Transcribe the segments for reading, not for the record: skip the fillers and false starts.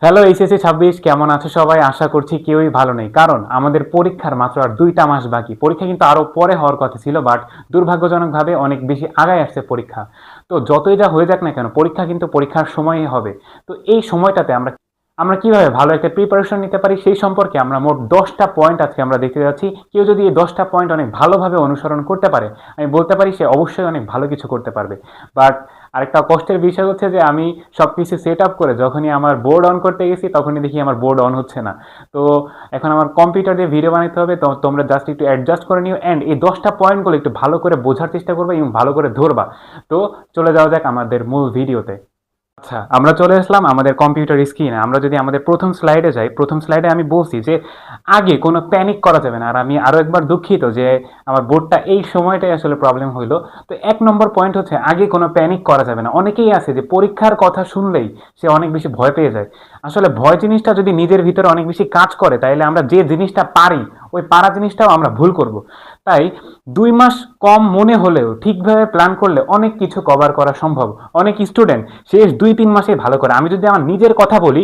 Hello HSC 26, কেমন আছো সবাই? আশা করছি কেউই ভালো নেই, কারণ আমাদের পরীক্ষার মাত্র আর 2টা মাস বাকি। পরীক্ষা কিন্তু আরো পরে হওয়ার কথা ছিল, বাট দুর্ভাগ্যজনকভাবে অনেক বেশি আগায় আসছে পরীক্ষা। তো যতই যা হয়ে যাক না কেন, পরীক্ষা কিন্তু পরীক্ষার সময়ই হবে। তো এই সময়টাতে আমরা আমরা কিভাবে ভালো একটা প্রিপারেশন নিতে পারি সেই সম্পর্কে আমরা মোট 10টা পয়েন্ট আজকে আমরা দেখতে যাচ্ছি। কেউ যদি এই 10টা পয়েন্ট অনেক ভালোভাবে অনুসরণ করতে পারে, আমি বলতে পারি সে অবশ্যই অনেক ভালো কিছু করতে পারবে। বাট আরেকটা কষ্টের বিষয় হচ্ছে যে আমি সবকিছু সেট আপ করে যখনই আমার বোর্ড অন করতে গেছি তখনই দেখি আমার বোর্ড অন হচ্ছে না। তো এখন আমার কম্পিউটার দিয়ে ভিডিও বানাতে হবে, তো তোমরা জাস্ট একটু অ্যাডজাস্ট করে নিও অ্যান্ড এই 10টা পয়েন্টগুলো একটু ভালো করে বোঝার চেষ্টা করবে এবং ভালো করে ধরবা। তো চলে যাওয়া যাক আমাদের মূল ভিডিওতে। আচ্ছা, আমরা চলে আসলাম আমাদের কম্পিউটার স্ক্রিনে। আমরা যদি আমাদের প্রথম স্লাইডে যাই, প্রথম স্লাইডে আমি বলছি যে আগে কোনো প্যানিক করা যাবে না। আর আমি আরও একবার দুঃখিত যে আমার বোর্ডটা এই সময়টাই আসলে প্রবলেম হইলো। তো 1 নম্বর পয়েন্ট হচ্ছে আগে কোনো প্যানিক করা যাবে না। অনেকেই আছে যে পরীক্ষার কথা শুনলেই সে অনেক বেশি ভয় পেয়ে যায়। আসলে ভয় জিনিসটা যদি নিজের ভিতরে অনেক বেশি কাজ করে, তাইলে আমরা যে জিনিসটা পারি ওই পারা জিনিসটাও আমরা ভুল করব। তাই 2 মাস কম মনে হলেও ঠিকভাবে প্ল্যান করলে অনেক কিছু কভার করা সম্ভব। অনেক স্টুডেন্ট শেষ 2-3 মাসে ভালো করে। আমি যদি আমার নিজের কথা বলি,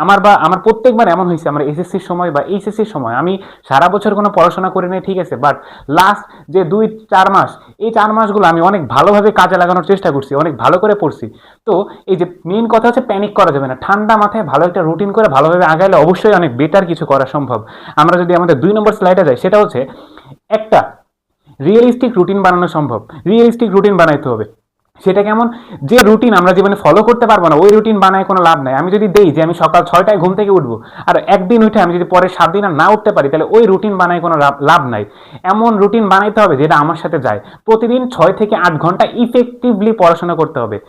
আমার প্রত্যেকবার এমন হয়েছে, আমার এসএসসির সময় বা এইচএসসির সময় আমি সারা বছর কোনো পড়াশোনা করি নাই, ঠিক আছে, বাট লাস্ট যে 2-4 মাস, এই 4 মাসগুলো আমি অনেক ভালোভাবে কাজে লাগানোর চেষ্টা করছি, অনেক ভালো করে পড়ছি। তো এই যে মেইন কথা হচ্ছে প্যানিক করা যাবে না। ঠান্ডা মাথায় ভালো একটা রুটিন করে ভালোভাবে আগাইলে অবশ্যই অনেক বেটার কিছু করা সম্ভব। আমরা যদি আমাদের 2 নম্বর স্লাইডে যাই, সেটা হচ্ছে একটা রিয়েলিস্টিক রুটিন বানানো সম্ভব। রিয়েলিস্টিক রুটিন বানাইতে হবে। সেটা কেমন? যে রুটিন আমরা জীবনে ফলো করতে পারবো না ওই রুটিন বানায় কোনো লাভ নাই। আমি যদি দেই যে আমি সকাল 6টায় ঘুম থেকে উঠবো, আর একদিন উঠে আমি যদি পরে 7 দিন আর না উঠতে পারি, তাহলে ওই রুটিন বানায় কোনো লাভ নাই। এমন রুটিন বানাইতে হবে যেটা আমার সাথে যায়। প্রতিদিন 6 থেকে 8 ঘন্টা ইফেক্টিভলি পড়াশোনা করতে হবে।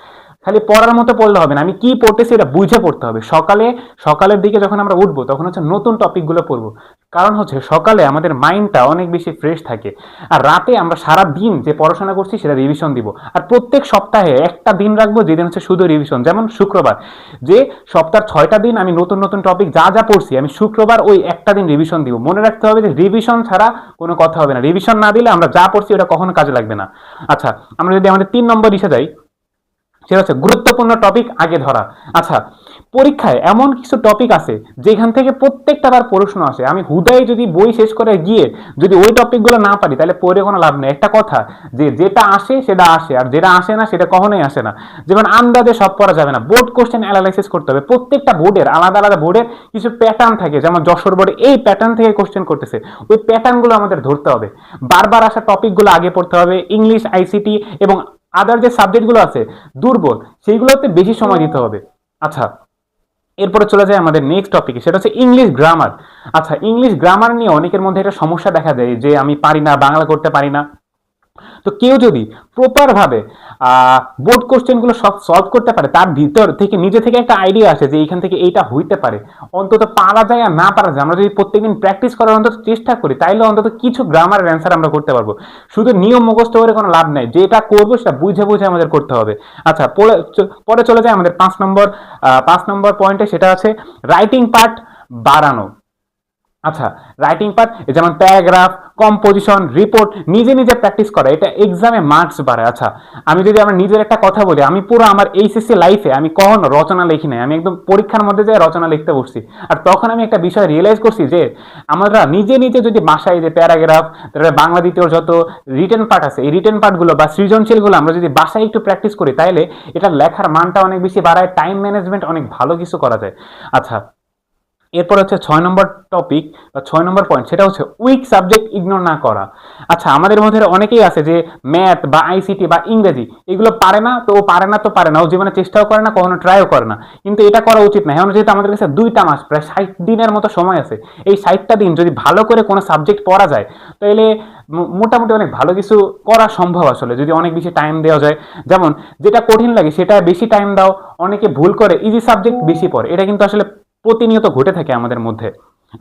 খালি পড়ার মতো পড়লে হবে না, আমি কি পড়তেছি এটা বুঝে পড়তে হবে। সকালের দিকে যখন আমরা উঠবো তখন হচ্ছে নতুন টপিকগুলো পড়বো। কারণ হচ্ছে সকালে আমাদের মাইন্ডটা অনেক বেশি ফ্রেশ থাকে, আর রাতে আমরা সারা দিন যে পড়াশোনা করছি সেটা রিভিশন দিব। আর প্রত্যেক সপ্তাহে একটা দিন রাখবো যেদিন হচ্ছে শুধু রিভিশন, যেমন শুক্রবার। যে সপ্তাহ 6টা দিন আমি নতুন নতুন টপিক যা যা পড়ছি আমি শুক্রবার ওই একটা দিন রিভিশন দিব। মনে রাখতে হবে যে রিভিশন ছাড়া কোনো কথা হবে না। রিভিশন না দিলে আমরা যা পড়ছি ওটা কখনো কাজে লাগবে না। আচ্ছা, আমরা যদি আমাদের 3 নম্বর ইসে যাই, সেটা হচ্ছে গুরুত্বপূর্ণ টপিক আগে ধরা। আচ্ছা, পরীক্ষায় এমন কিছু টপিক আছে যেখান থেকে প্রত্যেকটা বার প্রশ্ন আসে। আমি হুদাই যদি বই শেষ করে গিয়ে যদি ওই টপিকগুলো না পারি, তাহলে পড়ে কোনো লাভ নেই। একটা কথা যে যেটা আসে সেটা আসে, আর যেটা আসে না সেটা কখনোই আসে না। যেমন আন্দাজে সব পড়া যাবে না, বোর্ড কোশ্চেন অ্যানালাইসিস করতে হবে। প্রত্যেকটা বোর্ডের আলাদা আলাদা বোর্ডের কিছু প্যাটার্ন থাকে, যেমন যশোর বোর্ডে এই প্যাটার্ন থেকে কোশ্চেন করতেছে, ওই প্যাটার্নগুলো আমাদের ধরতে হবে। বারবার আসা টপিকগুলো আগে পড়তে হবে। ইংলিশ, আইসিটি এবং আদার যে সাবজেক্টগুলো আছে দুর্বল, সেইগুলোতে বেশি সময় দিতে হবে। আচ্ছা, এরপরে চলে যায় আমাদের নেক্সট টপিকে, সেটা হচ্ছে ইংলিশ গ্রামার। আচ্ছা, ইংলিশ গ্রামার নিয়ে অনেকের মধ্যে একটা সমস্যা দেখা যায় যে আমি পারি না, বাংলা করতে পারি না। তো কেউ যদি প্রপারভাবে বোর্ড কোশ্চেনগুলো সব সলভ করতে পারে, তার ভিতর থেকে নিজে থেকে একটা আইডিয়া আসে যে এইখান থেকে এইটা হইতে পারে, অন্তত পারা যায় আর না পারা যায়, আমরা যদি প্রত্যেকদিন প্র্যাকটিস করার অন্তত চেষ্টা করি, তাইলে অন্তত কিছু গ্রামারের অ্যান্সার আমরা করতে পারবো। শুধু নিয়ম মুখস্থ করে কোনো লাভ নেই, যেটা করবো সেটা বুঝে বুঝে আমাদের করতে হবে। আচ্ছা, পরে চলে যায় আমাদের 5 নম্বর পয়েন্টে, সেটা আছে রাইটিং পার্ট বাড়ানো। আচ্ছা, রাইটিং পার্ট যেমন প্যারাগ্রাফ, কম্পোজিশন, রিপোর্ট নিজে নিজে প্র্যাকটিস করা, এটা এক্সামে মার্কস বাড়ায়। আচ্ছা, আমি যদি আমার নিজের একটা কথা বলি, আমি পুরো আমার এইচএসসি লাইফে আমি কখনো রচনা লিখি নাই। আমি একদম পরীক্ষার মধ্যে যাই রচনা লিখতে বসছি। আর তখন আমি একটা বিষয় রিয়েলাইজ করছি যে আমরা নিজে নিজে যদি বাসায় যে প্যারাগ্রাফ, তারপরে বাংলা দ্বিতীয় যত রিটেন পার্ট আছে, এই রিটেন পার্টগুলো বা সৃজনশীলগুলো আমরা যদি বাসায় একটু প্র্যাকটিস করি, তাহলে এটা লেখার মানটা অনেক বেশি বাড়ায়, টাইম ম্যানেজমেন্ট অনেক ভালো কিছু করা যায়। আচ্ছা, এরপর হচ্ছে 6 নম্বর টপিক বা 6 নম্বর পয়েন্ট, সেটা হচ্ছে উইক সাবজেক্ট ইগনোর না করা। আচ্ছা, আমাদের মধ্যে অনেকেই আছে যে ম্যাথ বা আইসিটি বা ইংরেজি এগুলো পারে না, তো ও পারে না তো পারে না, ও জীবনে চেষ্টাও করে না, কখনো ট্রাইও করে না। কিন্তু এটা করা উচিত না। এখন যেহেতু আমাদের কাছে 2টা মাস, প্রায় 60 দিনের মতো সময় আছে, এই 60টা দিন যদি ভালো করে কোনো সাবজেক্ট পড়া যায়, তাহলে মোটামুটি অনেক ভালো কিছু করা সম্ভব আসলে, যদি অনেক বেশি টাইম দেওয়া যায়। যেমন যেটা কঠিন লাগে সেটা বেশি টাইম দাও। অনেকে ভুল করে ইজি সাবজেক্ট বেশি পড়ে, এটা কিন্তু আসলে প্রতিনিয়ত ঘটে থাকে আমাদের মধ্যে।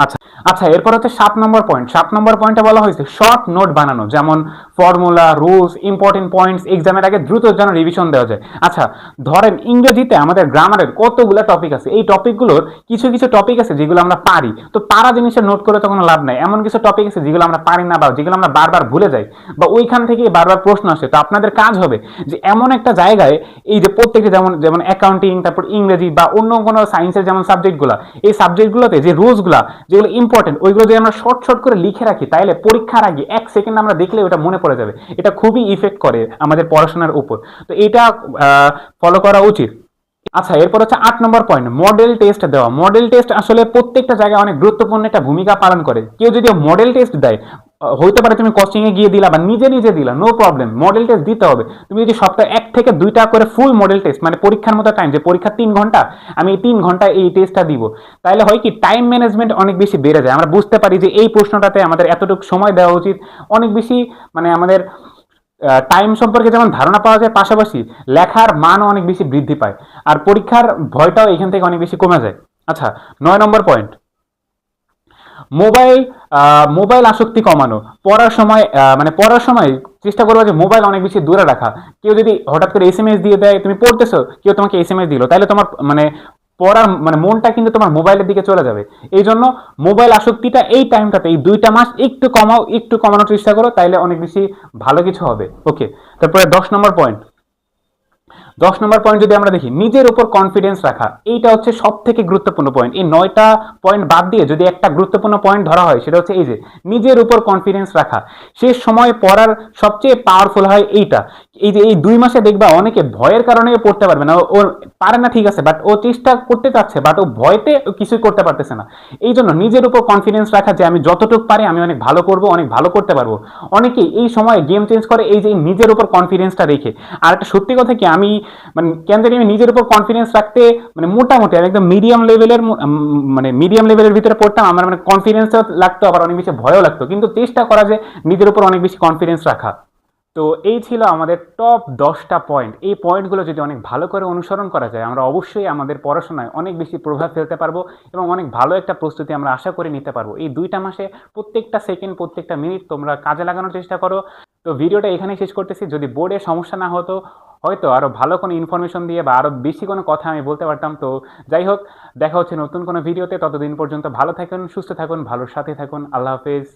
আচ্ছা আচ্ছা, এরপর হচ্ছে 7 নম্বর পয়েন্ট। 7 নম্বর পয়েন্টে বলা হয়েছে শর্ট নোট বানানো, যেমন ফর্মুলা, রুলস, ইম্পর্টেন্ট পয়েন্টস এক্সামের আগে দ্রুত যেন রিভিশন দেওয়া যায়। আচ্ছা, ধরেন ইংরেজিতে আমাদের গ্রামারের কতগুলো টপিক আছে, এই টপিকগুলোর কিছু কিছু টপিক আছে যেগুলো আমরা পারি, তো পারা জিনিসটা নোট করে তো কোনো লাভ নাই। এমন কিছু টপিক আছে যেগুলো আমরা পারি না বা যেগুলো আমরা বারবার ভুলে যাই বা ওইখান থেকে বারবার প্রশ্ন আসে। তো আপনাদের কাজ হবে যে এমন একটা জায়গায় এই যে প্রত্যেকটা যেমন যেমন অ্যাকাউন্টিং, তারপর ইংরেজি বা অন্য কোনো সায়েন্সের যেমন সাবজেক্টগুলো, এই সাবজেক্টগুলোতে যে রুলসগুলো যেগুলো ইম্পর্টেন্ট ওইগুলো যদি আমরা শর্ট শর্ট করে লিখে রাখি, তাহলে পরীক্ষার আগে 1 সেকেন্ড আমরা দেখলে ওটা মনে পড়ে যাবে। এটা খুবই ইফেক্ট করে আমাদের পড়াশোনার উপর। তো এটা ফলো করা উচিত। আচ্ছা, এরপর হচ্ছে 8 নম্বর পয়েন্ট, মডেল টেস্ট দেওয়া। মডেল টেস্ট আসলে প্রত্যেকটা জায়গায় অনেক গুরুত্বপূর্ণ একটা ভূমিকা পালন করে। কেউ যদি মডেল টেস্ট দেয়, হইতে পারে তুমি কোচিং এ গিয়ে দিলা বা নিজে নিজে দিলা, নো প্রবলেম, মডেল টেস্ট দিতে হবে। তুমি যদি সপ্তাহে 1 থেকে 2টা করে ফুল মডেল টেস্ট, মানে পরীক্ষার মতো টাইম, যে পরীক্ষা 3 ঘন্টা, আমি এই 3 ঘন্টা এই টেস্টটা দিব, তাহলে হয় কি টাইম ম্যানেজমেন্ট অনেক বেশি বেড়ে যায়। আমরা বুঝতে পারি যে এই প্রশ্নটাতে আমাদের এতটুকু সময় দেওয়া উচিত, অনেক বেশি মানে আমাদের টাইম সম্পর্কে যেমন ধারণা পাওয়া যায়, পাশাপাশি লেখার মানও অনেক বেশি বৃদ্ধি পায়, আর পরীক্ষার ভয়টাও এখান থেকে অনেক বেশি কমে যায়। আচ্ছা, 9 নম্বর পয়েন্ট, মোবাইল মোবাইল আসক্তি কমানো। পড়ার সময় মানে পড়ার সময় চেষ্টা করবো যে মোবাইল অনেক বেশি দূরে রাখা। কেউ যদি হঠাৎ করে এসএমএস দিয়ে দেয়, তুমি পড়তেছো, কেউ তোমাকে এসএমএস দিল, তাহলে তোমার মানে পড়ার মানে মনটা কিন্তু তোমার মোবাইলের দিকে চলে যাবে। এই জন্য মোবাইল আসক্তিটা এই টাইমটাতে, এই 2টা মাস একটু কমাও, একটু কমানোর চেষ্টা করো, তাইলে অনেক বেশি ভালো কিছু হবে। ওকে, তারপরে 10 নম্বর পয়েন্ট। 10 নম্বর পয়েন্ট যদি আমরা দেখি, নিজের উপর কনফিডেন্স রাখা, এইটা হচ্ছে সব থেকে গুরুত্বপূর্ণ পয়েন্ট। এই 9টা পয়েন্ট বাদ দিয়ে যদি একটা গুরুত্বপূর্ণ পয়েন্ট ধরা হয়, সেটা হচ্ছে এই যে নিজের উপর কনফিডেন্স রাখা। শেষ সময় পড়ার সবচেয়ে পাওয়ারফুল হয় এইটা। এই যে এই 2 মাসে দেখবা অনেকে ভয়ের কারণে পড়তে পারবে না, ও পারে না ঠিক আছে, বাট ও চেষ্টা করতে চাচ্ছে, বাট ও ভয়তে কিছুই করতে পারতেছে না। এই জন্য নিজের উপর কনফিডেন্স রাখা যে আমি যতটুকু পারি আমি অনেক ভালো করব, অনেক ভালো করতে পারবো। অনেকেই এই সময় গেম চেঞ্জ করে এই যে নিজের উপর কনফিডেন্সটা রেখে। আর একটা সত্যি কথা কি, আমি মানে কেন জানি আমি নিজের উপর কনফিডেন্স রাখতে মানে মোটামুটি আমি একদম মিডিয়াম লেভেলের, মানে মিডিয়াম লেভেলের ভিতরে পড়তাম। আমার মানে কনফিডেন্সও লাগতো, আবার অনেক বেশি ভয়ও লাগতো, কিন্তু চেষ্টা করা যে নিজের উপর অনেক বেশি কনফিডেন্স রাখা। তো এই ছিল আমাদের টপ 10টা পয়েন্ট। এই পয়েন্টগুলো যদি অনেক ভালো করে অনুসরণ করা যায়, আমরা অবশ্যই আমাদের পড়াশোনায় অনেক বেশি প্রভাব ফেলতে পারবো এবং অনেক ভালো একটা প্রস্তুতি আমরা আশা করে নিতে পারবো। এই 2টা মাসে প্রত্যেকটা সেকেন্ড, প্রত্যেকটা মিনিট তোমরা কাজে লাগানোর চেষ্টা করো। তো ভিডিওটা এখানেই শেষ করতেছি। যদি বোর্ডে সমস্যা না হতো, হয়তো আরও ভালো কোনো ইনফরমেশন দিয়ে বা আরও বেশি কোনো কথা আমি বলতে পারতাম। তো যাই হোক, দেখা হচ্ছে নতুন কোনো ভিডিওতে। ততদিন পর্যন্ত ভালো থাকুন, সুস্থ থাকুন, ভালোর সাথে থাকুন। আল্লাহ হাফেজ।